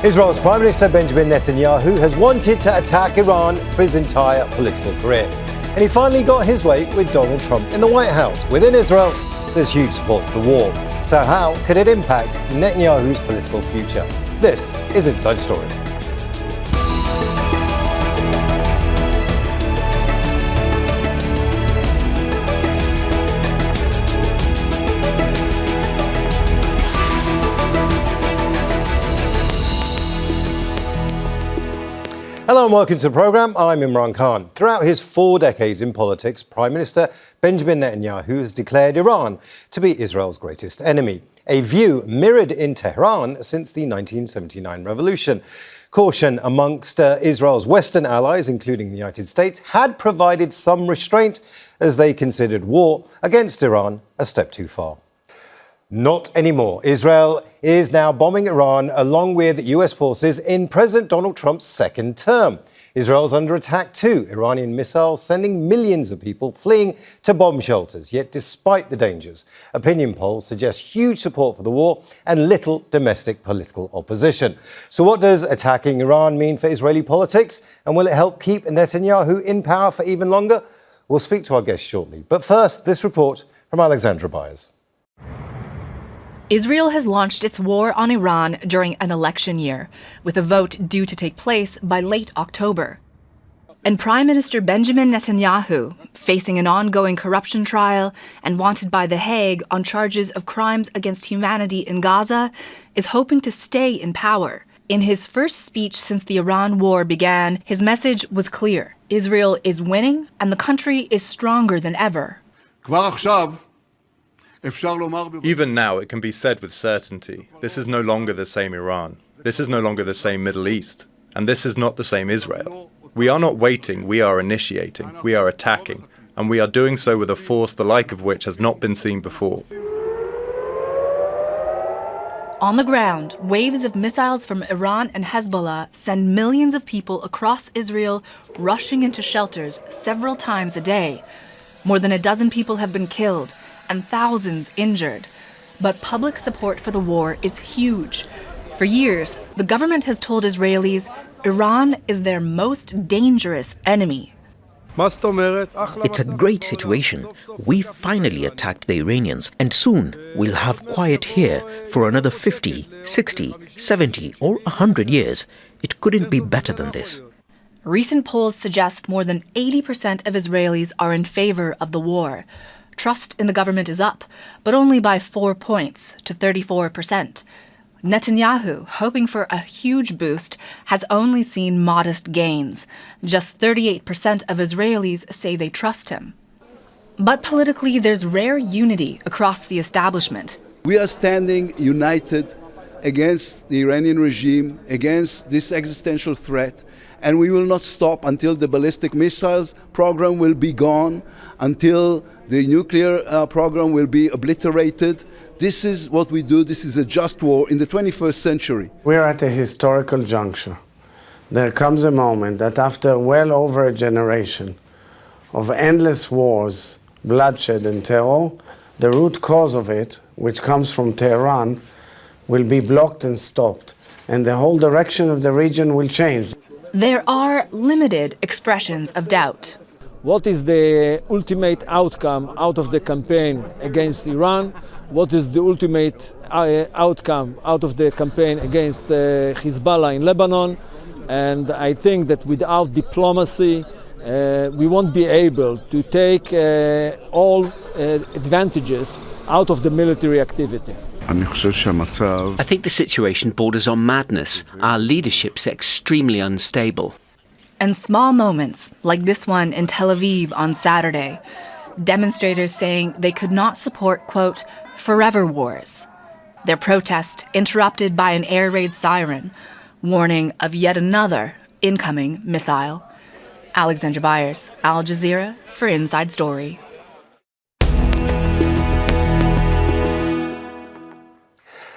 Israel's Prime Minister Benjamin Netanyahu has wanted to attack Iran for his entire political career. And he finally got his way with Donald Trump in the White House. Within Israel, there's huge support for the war. So how could it impact Netanyahu's political future? This is Inside Story. Hello and welcome to the programme. I'm Imran Khan. Throughout his 4 decades in politics, Prime Minister Benjamin Netanyahu has declared Iran to be Israel's greatest enemy, a view mirrored in Tehran since the 1979 revolution. Caution amongst Israel's Western allies, including the United States, had provided some restraint as they considered war against Iran a step too far. Not anymore. Israel is now bombing Iran along with US forces in President Donald Trump's second term. Israel's under attack too. Iranian missiles sending millions of people fleeing to bomb shelters. Yet despite the dangers, opinion polls suggest huge support for the war and little domestic political opposition. So what does attacking Iran mean for Israeli politics? And will it help keep Netanyahu in power for even longer? We'll speak to our guest shortly. But first, this report from Alexandra Byers. Israel has launched its war on Iran during an election year, with a vote due to take place by late October. And Prime Minister Benjamin Netanyahu, facing an ongoing corruption trial and wanted by The Hague on charges of crimes against humanity in Gaza, is hoping to stay in power. In his first speech since the Iran war began, his message was clear. Israel is winning and the country is stronger than ever. Even now, it can be said with certainty, this is no longer the same Iran. This is no longer the same Middle East. And this is not the same Israel. We are not waiting, we are initiating, we are attacking. And we are doing so with a force the like of which has not been seen before. On the ground, waves of missiles from Iran and Hezbollah send millions of people across Israel rushing into shelters several times a day. More than a dozen people have been killed and thousands injured. But public support for the war is huge. For years, the government has told Israelis Iran is their most dangerous enemy. It's a great situation. We finally attacked the Iranians, and soon we'll have quiet here for another 50, 60, 70, or 100 years. It couldn't be better than this. Recent polls suggest more than 80% of Israelis are in favor of the war. Trust in the government is up, but only by 4 points to 34%. Netanyahu, hoping for a huge boost, has only seen modest gains. Just 38% of Israelis say they trust him. But politically, there's rare unity across the establishment. We are standing united against the Iranian regime, against this existential threat, and we will not stop until the ballistic missiles program will be gone, until the nuclear program will be obliterated. This is what we do. This is a just war in the 21st century. We're at a historical juncture. There comes a moment that after well over a generation of endless wars, bloodshed and terror, the root cause of it, which comes from Tehran, will be blocked and stopped, and the whole direction of the region will change. There are limited expressions of doubt. What is the ultimate outcome out of the campaign against Iran? What is the ultimate outcome out of the campaign against Hezbollah in Lebanon? And I think that without diplomacy, we won't be able to take all advantages out of the military activity. I think the situation borders on madness. Our leadership's extremely unstable. And small moments, like this one in Tel Aviv on Saturday. Demonstrators saying they could not support, quote, forever wars. Their protest interrupted by an air raid siren, warning of yet another incoming missile. Alexandra Byers, Al Jazeera for Inside Story.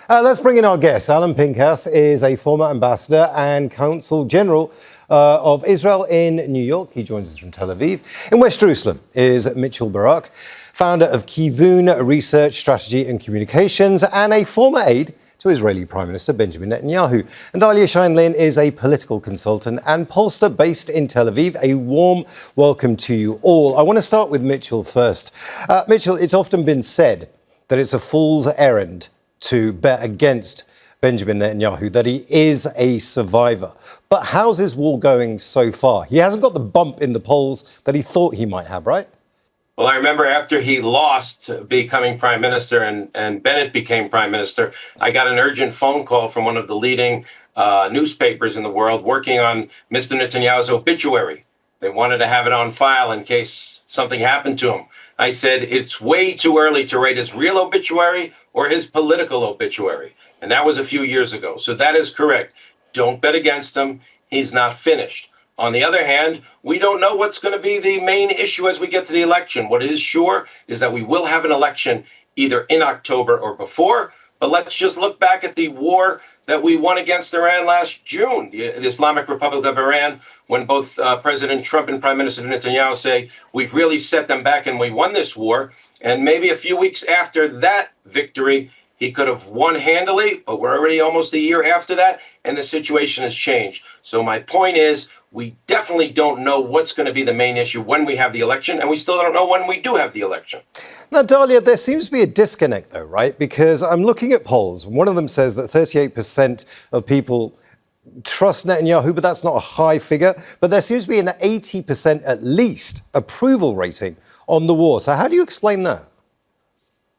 Let's bring in our guest. Alon Pinkas is a former ambassador and consul general of Israel in New York. He joins us from Tel Aviv. In West Jerusalem is Mitchell Barak, founder of Keevoon Research, Strategy and Communications, and a former aide to Israeli Prime Minister Benjamin Netanyahu. And Dahlia Scheindlin is a political consultant and pollster based in Tel Aviv. A warm welcome to you all. I want to start with Mitchell first. Mitchell, it's often been said that it's a fool's errand to bet against Benjamin Netanyahu, that he is a survivor. But how's his war going so far? He hasn't got the bump in the polls that he thought he might have, right? Well, I remember after he lost becoming prime minister and Bennett became prime minister, I got an urgent phone call from one of the leading newspapers in the world working on Mr. Netanyahu's obituary. They wanted to have it on file in case something happened to him. I said, it's way too early to write his real obituary or his political obituary. And that was a few years ago. So that is correct. Don't bet against him. He's not finished. On the other hand, we don't know what's going to be the main issue as we get to the election. What is sure is that we will have an election either in October or before. But let's just look back at the war that we won against Iran last June, the Islamic Republic of Iran, when both President Trump and Prime Minister Netanyahu say we've really set them back and we won this war. And maybe a few weeks after that victory, he could have won handily, but we're already almost a year after that, and the situation has changed. So my point is, we definitely don't know what's going to be the main issue when we have the election, and we still don't know when we do have the election. Now, Dahlia, there seems to be a disconnect, though, right? Because I'm looking at polls. One of them says that 38% of people trust Netanyahu, but that's not a high figure. But there seems to be an 80% at least approval rating on the war. So how do you explain that?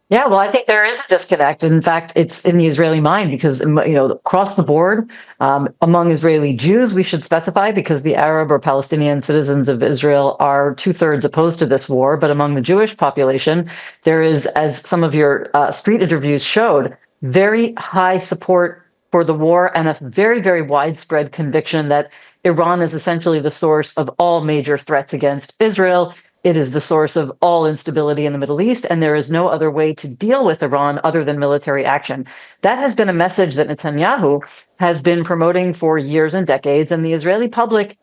Yeah, well, I think there is a disconnect. In fact, it's in the Israeli mind because, across the board, among Israeli Jews, we should specify, because the Arab or Palestinian citizens of Israel are 2/3 opposed to this war. But among the Jewish population, there is, as some of your street interviews showed, very high support for the war and a very, very widespread conviction that Iran is essentially the source of all major threats against Israel. It is the source of all instability in the Middle East, and there is no other way to deal with Iran other than military action. That has been a message that Netanyahu has been promoting for years and decades, and the Israeli public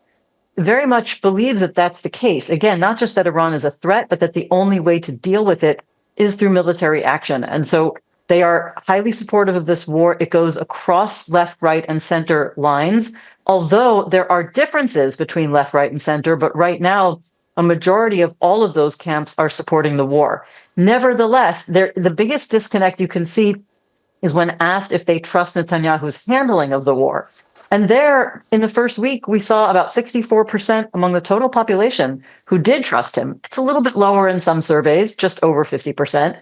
very much believes that that's the case. Again, not just that Iran is a threat, but that the only way to deal with it is through military action. And so they are highly supportive of this war. It goes across left, right, and center lines, although there are differences between left, right, and center. But right now, a majority of all of those camps are supporting the war. Nevertheless, the biggest disconnect you can see is when asked if they trust Netanyahu's handling of the war. And there, in the first week, we saw about 64% among the total population who did trust him. It's a little bit lower in some surveys, just over 50%,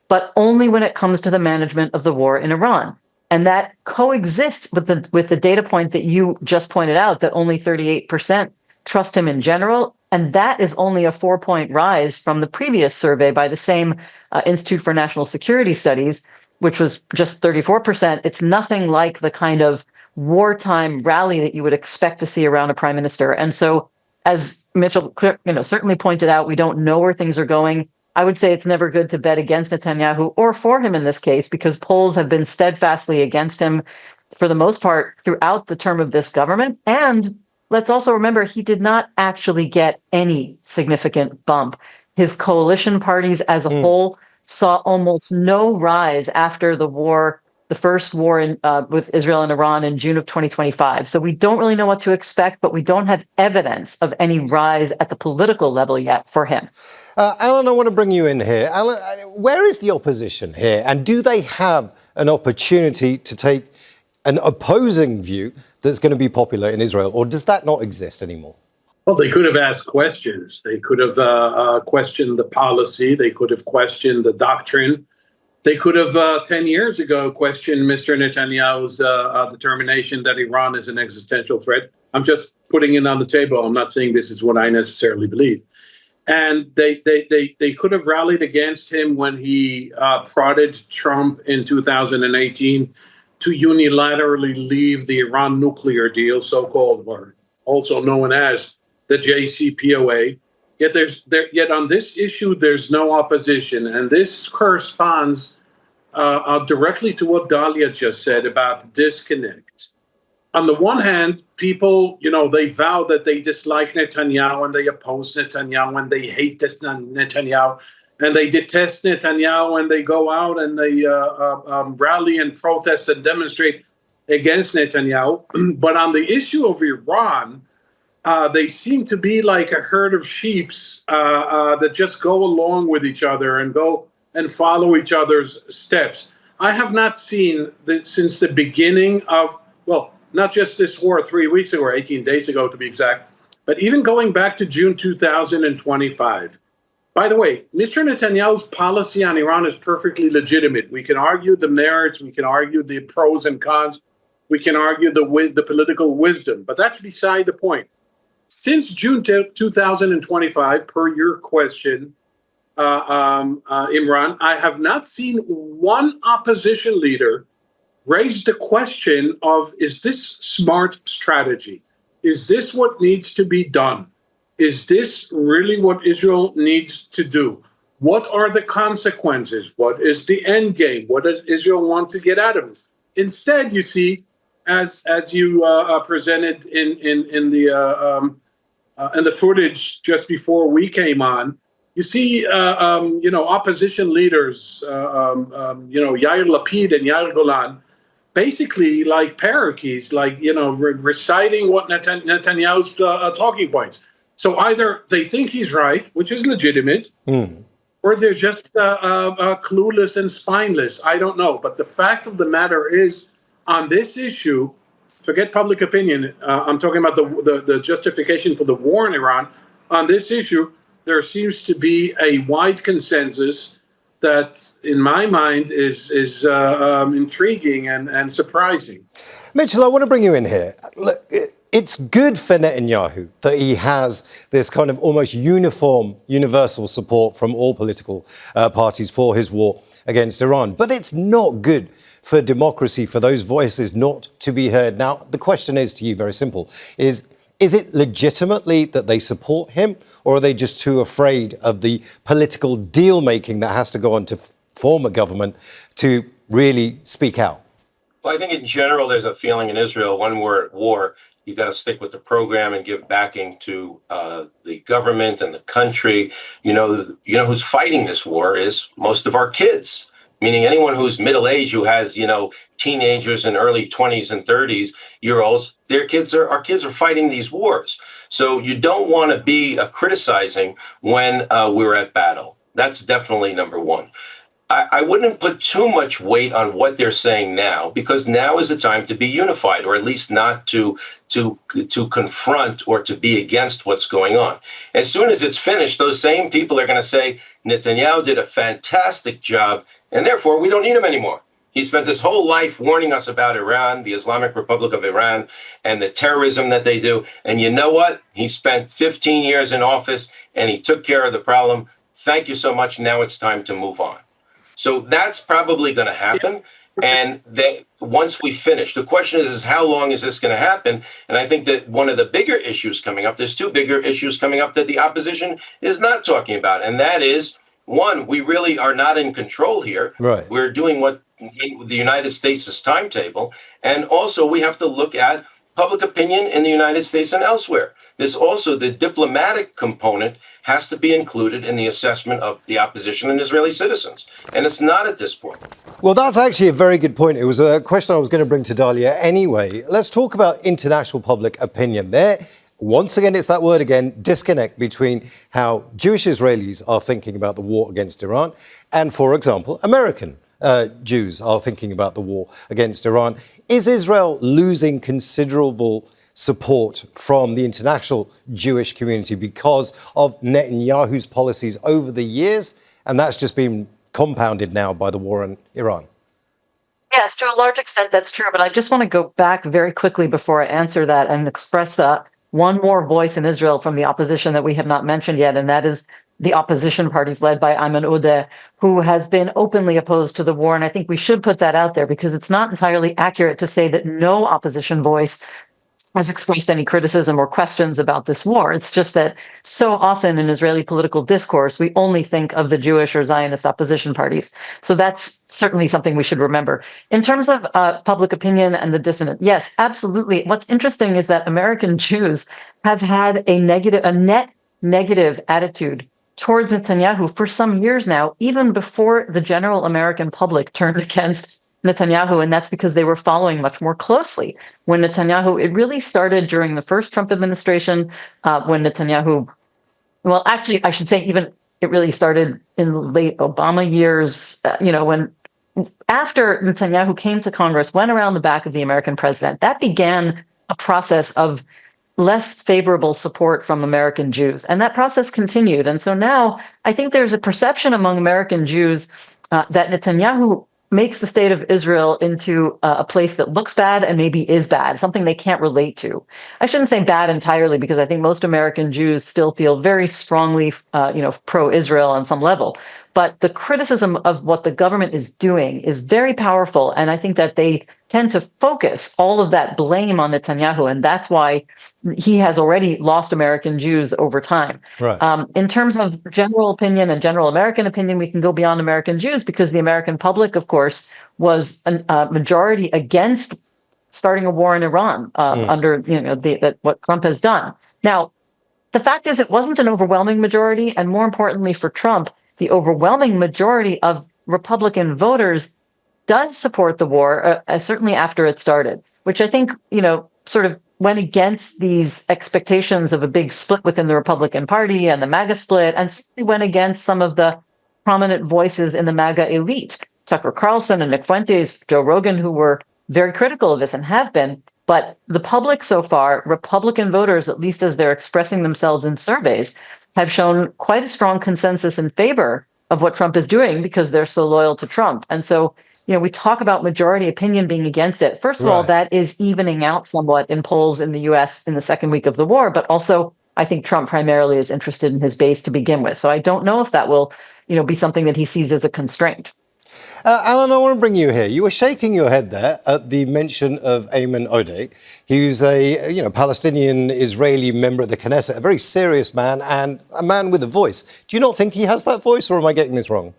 but only when it comes to the management of the war in Iran. And that coexists with the data point that you just pointed out, that only 38% trust him in general. And that is only a 4-point rise from the previous survey by the same Institute for National Security Studies, which was just 34%. It's nothing like the kind of wartime rally that you would expect to see around a prime minister. And so, as Mitchell certainly pointed out, we don't know where things are going. I would say it's never good to bet against Netanyahu or for him in this case, because polls have been steadfastly against him for the most part throughout the term of this government. And let's also remember, he did not actually get any significant bump. His coalition parties as a whole saw almost no rise after the war, the first war with Israel and Iran in June of 2025. So we don't really know what to expect, but we don't have evidence of any rise at the political level yet for him. Alon, I want to bring you in here. Alon, where is the opposition here? And do they have an opportunity to take an opposing view that's going to be popular in Israel, or does that not exist anymore? Well, they could have asked questions. They could have questioned the policy. They could have questioned the doctrine. They could have 10 years ago questioned Mr. Netanyahu's determination that Iran is an existential threat. I'm just putting it on the table. I'm not saying this is what I necessarily believe. And they could have rallied against him when he prodded Trump in 2018 to unilaterally leave the Iran nuclear deal, so-called, or also known as the JCPOA. Yet on this issue, there's no opposition. And this corresponds directly to what Dahlia just said about the disconnect. On the one hand, people, they vow that they dislike Netanyahu and they oppose Netanyahu and they hate this Netanyahu. and they detest Netanyahu, and they go out and they rally and protest and demonstrate against Netanyahu. But on the issue of Iran, they seem to be like a herd of sheep that just go along with each other and go and follow each other's steps. I have not seen since the beginning of, well, not just this war 3 weeks ago or 18 days ago to be exact, but even going back to June 2025. By the way, Mr. Netanyahu's policy on Iran is perfectly legitimate. We can argue the merits, we can argue the pros and cons, we can argue the political wisdom, but that's beside the point. Since June 2025, per your question, Imran, I have not seen one opposition leader raise the question of, is this smart strategy? Is this what needs to be done? Is this really what Israel needs to do? What are the consequences? What is the end game? What does Israel want to get out of this? Instead, you see, as you presented in the footage just before we came on, you see, opposition leaders, Yair Lapid and Yair Golan, basically like parakeets, reciting what Netanyahu's talking points. So either they think he's right, which is legitimate, or they're just clueless and spineless. I don't know. But the fact of the matter is, on this issue, forget public opinion. I'm talking about the justification for the war in Iran. On this issue, there seems to be a wide consensus that, in my mind, is intriguing and surprising. Mitchell, I want to bring you in here. Look, it's good for Netanyahu that he has this kind of almost universal support from all political parties for his war against Iran. But it's not good for democracy, for those voices not to be heard. Now, the question is to you, very simple, is it legitimately that they support him, or are they just too afraid of the political deal-making that has to go on to form a government to really speak out? Well, I think in general, there's a feeling in Israel, when we're at war, you've got to stick with the program and give backing to the government and the country. You know who's fighting this war is most of our kids, meaning anyone who's middle-aged, who has, teenagers and early 20s and 30s-year-olds, our kids are fighting these wars. So you don't want to be criticizing when we're at battle. That's definitely number one. I wouldn't put too much weight on what they're saying now, because now is the time to be unified, or at least not to confront or to be against what's going on. As soon as it's finished, those same people are going to say Netanyahu did a fantastic job, and therefore we don't need him anymore. He spent his whole life warning us about Iran, the Islamic Republic of Iran, and the terrorism that they do. And you know what? He spent 15 years in office, and he took care of the problem. Thank you so much. Now it's time to move on. So that's probably going to happen. And once we finish, the question is how long is this going to happen? And I think that one of the bigger issues coming up, there's two bigger issues coming up that the opposition is not talking about. And that is, one, we really are not in control here. Right. We're doing what the United States' timetable. And also we have to look at public opinion in the United States and elsewhere. There's also the diplomatic component has to be included in the assessment of the opposition and Israeli citizens. And it's not at this point. Well, that's actually a very good point. It was a question I was going to bring to Dahlia anyway. Let's talk about international public opinion. There, once again, it's that word again, disconnect between how Jewish Israelis are thinking about the war against Iran and, for example, American Jews are thinking about the war against Iran. Is Israel losing considerable support from the international Jewish community because of Netanyahu's policies over the years? And that's just been compounded now by the war in Iran. Yes, to a large extent, that's true. But I just want to go back very quickly before I answer that and express one more voice in Israel from the opposition that we have not mentioned yet, and that is the opposition parties led by Ayman Odeh, who has been openly opposed to the war. And I think we should put that out there, because it's not entirely accurate to say that no opposition voice has expressed any criticism or questions about this war. It's just that so often in Israeli political discourse, we only think of the Jewish or Zionist opposition parties. So that's certainly something we should remember. In terms of public opinion and the dissonant, yes, absolutely. What's interesting is that American Jews have had a net negative attitude towards Netanyahu for some years now, even before the general American public turned against Netanyahu, and that's because they were following much more closely. When Netanyahu, it really started during the first Trump administration, when Netanyahu, well, actually, I should say even it really started in the late Obama years, when after Netanyahu came to Congress, went around the back of the American president, that began a process of less favorable support from American Jews. And that process continued. And so now I think there's a perception among American Jews that Netanyahu makes the state of Israel into a place that looks bad and maybe is bad, something they can't relate to. I shouldn't say bad entirely, because I think most American Jews still feel very strongly, pro-Israel on some level. But the criticism of what the government is doing is very powerful. And I think that they tend to focus all of that blame on Netanyahu. And that's why he has already lost American Jews over time. Right. In terms of general opinion and general American opinion, we can go beyond American Jews, because the American public, of course, was a majority against starting a war in Iran under what Trump has done. Now, the fact is, it wasn't an overwhelming majority. And more importantly for Trump, the overwhelming majority of Republican voters does support the war, certainly after it started, which I think, sort of went against these expectations of a big split within the Republican Party and the MAGA split, and certainly went against some of the prominent voices in the MAGA elite, Tucker Carlson and Nick Fuentes, Joe Rogan, who were very critical of this and have been. But the public so far, Republican voters, at least as they're expressing themselves in surveys, have shown quite a strong consensus in favor of what Trump is doing, because they're so loyal to Trump. And so, we talk about majority opinion being against it. First of all, that is evening out somewhat in polls in the US in the second week of the war, but also I think Trump primarily is interested in his base to begin with. So I don't know if that will, be something that he sees as a constraint. Alon, I want to bring you here. You were shaking your head there at the mention of Ayman Odeh. He's a Palestinian-Israeli member of the Knesset, a very serious man and a man with a voice. Do you not think he has that voice, or am I getting this wrong?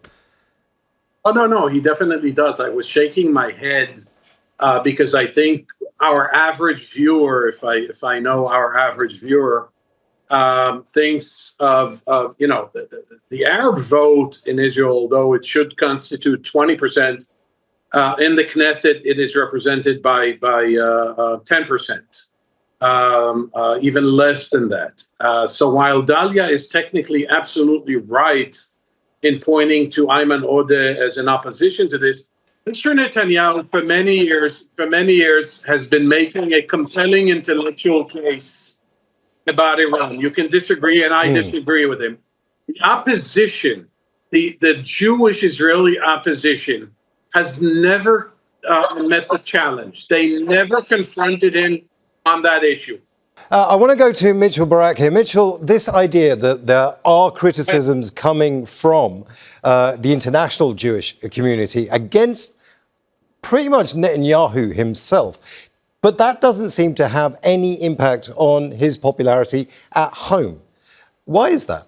Oh, no, he definitely does. I was shaking my head because I think our average viewer, if I know our average viewer, thinks of the Arab vote in Israel, although it should constitute 20%, in the Knesset it is represented by 10%, even less than that. So while Dahlia is technically absolutely right in pointing to Ayman Odeh as an opposition to this, Mr. Netanyahu for many years has been making a compelling intellectual case about Iran. You can disagree, and I disagree with him. The opposition, the Jewish-Israeli opposition, has never met the challenge. They never confronted him on that issue. I want to go to Mitchell Barak here. Mitchell, this idea that there are criticisms coming from the international Jewish community against pretty much Netanyahu himself, but that doesn't seem to have any impact on his popularity at home. Why is that?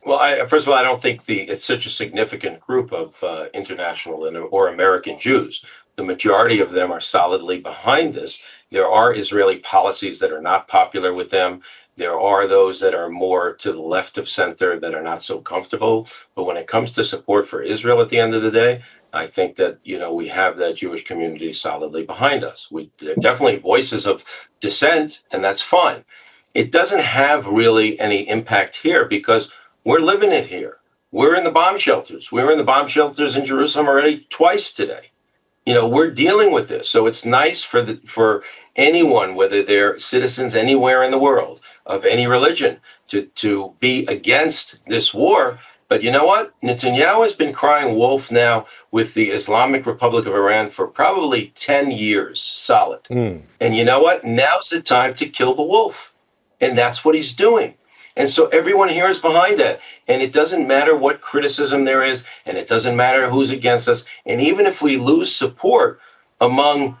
Well, first of all, I don't think it's such a significant group of international or American Jews. The majority of them are solidly behind this. There are Israeli policies that are not popular with them. There are those that are more to the left of center that are not so comfortable. But when it comes to support for Israel at the end of the day, I think that, we have that Jewish community solidly behind us. There are definitely voices of dissent, and that's fine. It doesn't have really any impact here because we're living it here. We're in the bomb shelters. We were in the bomb shelters in Jerusalem already twice today. We're dealing with this. So it's nice for anyone, whether they're citizens anywhere in the world of any religion, to be against this war. But you know what? Netanyahu has been crying wolf now with the Islamic Republic of Iran for probably 10 years solid. And you know what? Now's the time to kill the wolf. And that's what he's doing. And so everyone here is behind that. And it doesn't matter what criticism there is, and it doesn't matter who's against us. And even if we lose support among,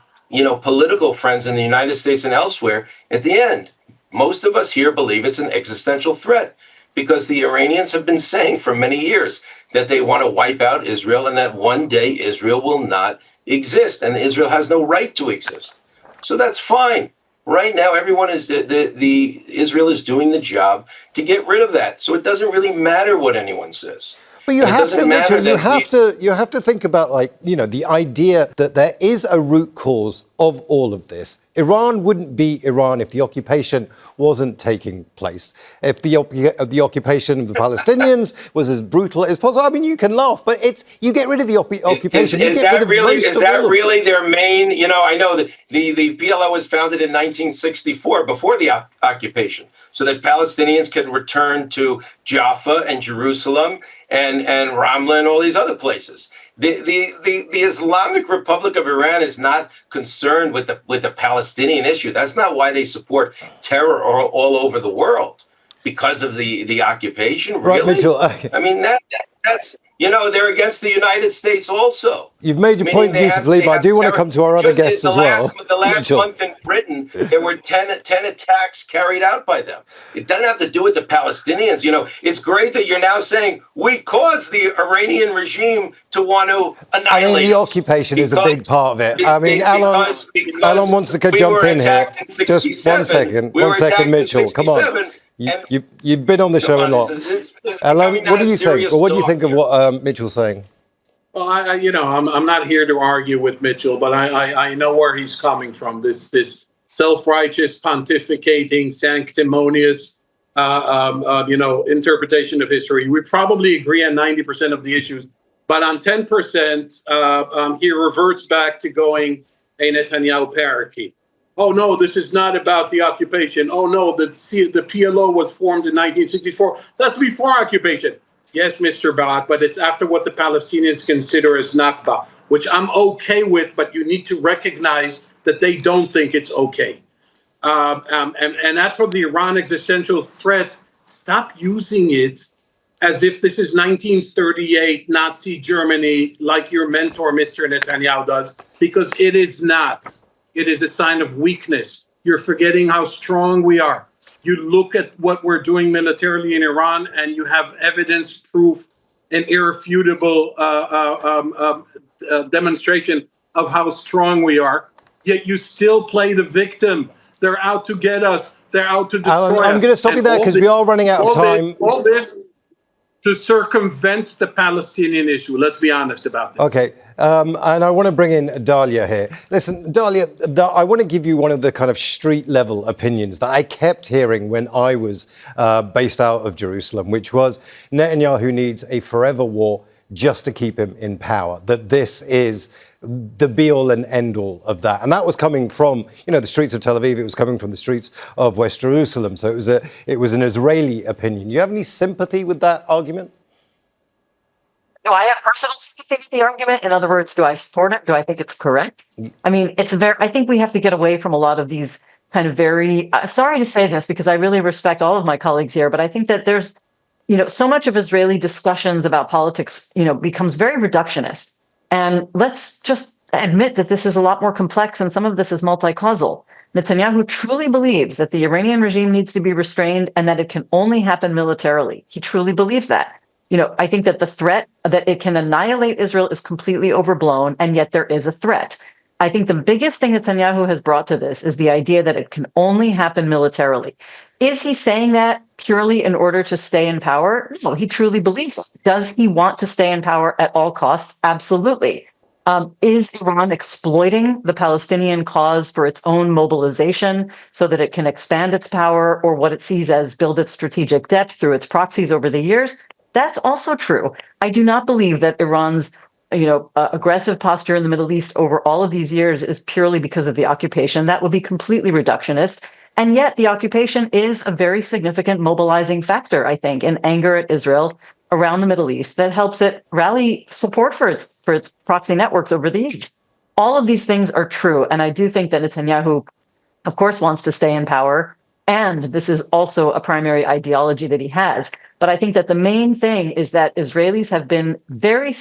political friends in the United States and elsewhere, at the end, most of us here believe it's an existential threat because the Iranians have been saying for many years that they want to wipe out Israel and that one day Israel will not exist and Israel has no right to exist. So that's fine. Right now, everyone is the Israel is doing the job to get rid of that. So it doesn't really matter what anyone says. But you have to, Mitchell, you have to think about, like, you know, the idea that there is a root cause of all of this. Iran wouldn't be Iran if the occupation wasn't taking place. If the occupation of the Palestinians was as brutal as possible. I mean, you can laugh, but you get rid of the occupation. Is that really their main? You know, I know that the PLO was founded in 1964, before the occupation, so that Palestinians can return to Jaffa and Jerusalem and Ramla and all these other places. The Islamic Republic of Iran is not concerned with the Palestinian issue. That's not why they support terror all over the world, because of the occupation. Really? Right, Mitchell. I mean, that's, you know, they're against the United States also. You've made your point beautifully, but I do want to come to our other guests as well. The last month in Britain, there were 10 attacks carried out by them. It doesn't have to do with the Palestinians. You know, it's great that you're now saying we caused the Iranian regime to want to annihilate. I mean, the occupation is a big part of it. I mean, Alon wants to jump in here. Just one second, Mitchell. Come on. You've been on the show a lot. Alon, what do you think? Or what do you think of what Mitchell's saying? Well, I'm not here to argue with Mitchell, but I know where he's coming from. This self-righteous, pontificating, sanctimonious, interpretation of history. We probably agree on 90% of the issues, but on 10%, he reverts back to going a Netanyahu parakeet. Oh no, this is not about the occupation. Oh no, the PLO was formed in 1964. That's before occupation. Yes, Mr. Barak, but it's after what the Palestinians consider as Nakba, which I'm okay with, but you need to recognize that they don't think it's okay. And as for the Iran existential threat, stop using it as if this is 1938 Nazi Germany, like your mentor, Mr. Netanyahu, does, because it is not. It is a sign of weakness. You're forgetting how strong we are. You look at what we're doing militarily in Iran, and you have evidence, proof, and irrefutable demonstration of how strong we are. Yet you still play the victim. They're out to get us. They're out to destroy us. Alan, I'm going to stop you there because we are running out of time. All this to circumvent the Palestinian issue. Let's be honest about this. Okay. And I want to bring in Dahlia here. Listen, Dahlia, I want to give you one of the kind of street level opinions that I kept hearing when I was based out of Jerusalem, which was Netanyahu needs a forever war just to keep him in power, that this is the be-all and end-all of that. And that was coming from, the streets of Tel Aviv. It was coming from the streets of West Jerusalem. So it was an Israeli opinion. You have any sympathy with that argument? Do I have personal sympathy with the argument? In other words, do I support it? Do I think it's correct? I mean, I think we have to get away from a lot of these kind of very, sorry to say this because I really respect all of my colleagues here, but I think that there's, so much of Israeli discussions about politics, becomes very reductionist. And let's just admit that this is a lot more complex and some of this is multi-causal. Netanyahu truly believes that the Iranian regime needs to be restrained and that it can only happen militarily. He truly believes that. I think that the threat that it can annihilate Israel is completely overblown, and yet there is a threat. I think the biggest thing Netanyahu has brought to this is the idea that it can only happen militarily. Is he saying that purely in order to stay in power? No, he truly believes it. Does he want to stay in power at all costs? Absolutely. Is Iran exploiting the Palestinian cause for its own mobilization so that it can expand its power or what it sees as build its strategic depth through its proxies over the years? That's also true. I do not believe that Iran's, aggressive posture in the Middle East over all of these years is purely because of the occupation. That would be completely reductionist. And yet the occupation is a very significant mobilizing factor, I think, in anger at Israel around the Middle East that helps it rally support for its proxy networks over the years. All of these things are true. And I do think that Netanyahu, of course, wants to stay in power. And this is also a primary ideology that he has. But I think that the main thing is that Israelis have been very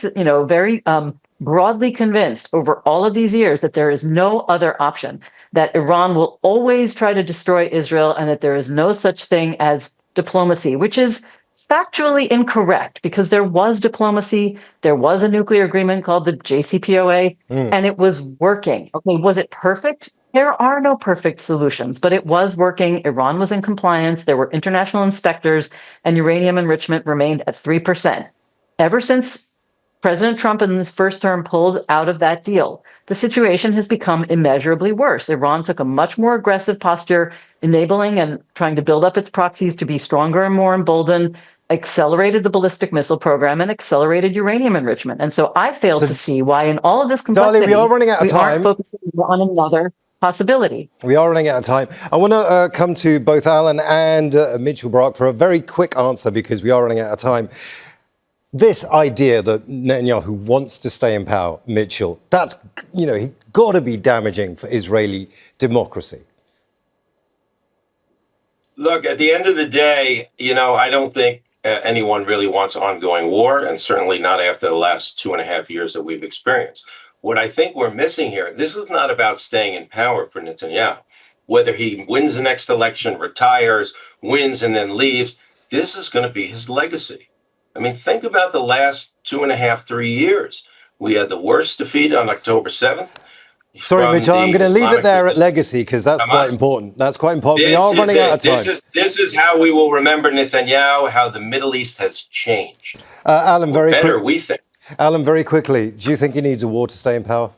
broadly convinced over all of these years that there is no other option, that Iran will always try to destroy Israel and that there is no such thing as diplomacy, which is factually incorrect because there was diplomacy. There was a nuclear agreement called the JCPOA, and it was working. Okay, was it perfect? There are no perfect solutions, but it was working. Iran was in compliance. There were international inspectors, and uranium enrichment remained at 3%. Ever since President Trump in his first term pulled out of that deal, the situation has become immeasurably worse. Iran took a much more aggressive posture, enabling and trying to build up its proxies to be stronger and more emboldened, accelerated the ballistic missile program, and accelerated uranium enrichment. And so I fail to see why in all of this complexity, Dahlia, we are running out of time. aren't focusing on another possibility. We are running out of time. I want to come to both Alon and Mitchell Barak for a very quick answer because we are running out of time. This idea that Netanyahu wants to stay in power, Mitchell, that's, got to be damaging for Israeli democracy. Look, at the end of the day, I don't think anyone really wants ongoing war, and certainly not after the last 2.5 years that we've experienced. What I think we're missing here, this is not about staying in power for Netanyahu. Whether he wins the next election, retires, wins, and then leaves, this is going to be his legacy. I mean, think about the last 2.5, 3 years. We had the worst defeat on October 7th. Sorry, Mitchell, I'm going to leave it there at legacy because that's quite important. That's quite important. We are running out of time. This is how we will remember Netanyahu, how the Middle East has changed. Alon, very better, we think. Alon, very quickly, do you think he needs a war to stay in power?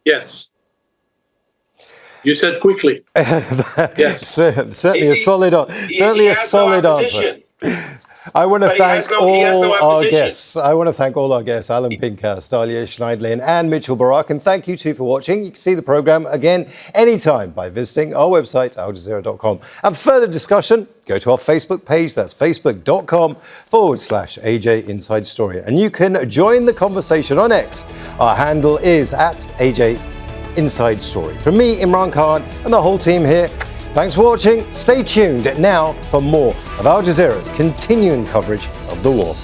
Yes. You said quickly. Yes. Certainly a solid answer. I want to thank all our guests. Alon Pinkas, Dahlia Scheindlin, and Mitchell Barak. And thank you too for watching. You can see the program again anytime by visiting our website, aljazeera.com. And for further discussion, go to our Facebook page. That's facebook.com/AJ Inside Story. And you can join the conversation on X. Our handle is @AJ Inside Story. From me, Imran Khan, and the whole team here, thanks for watching. Stay tuned now for more of Al Jazeera's continuing coverage of the war.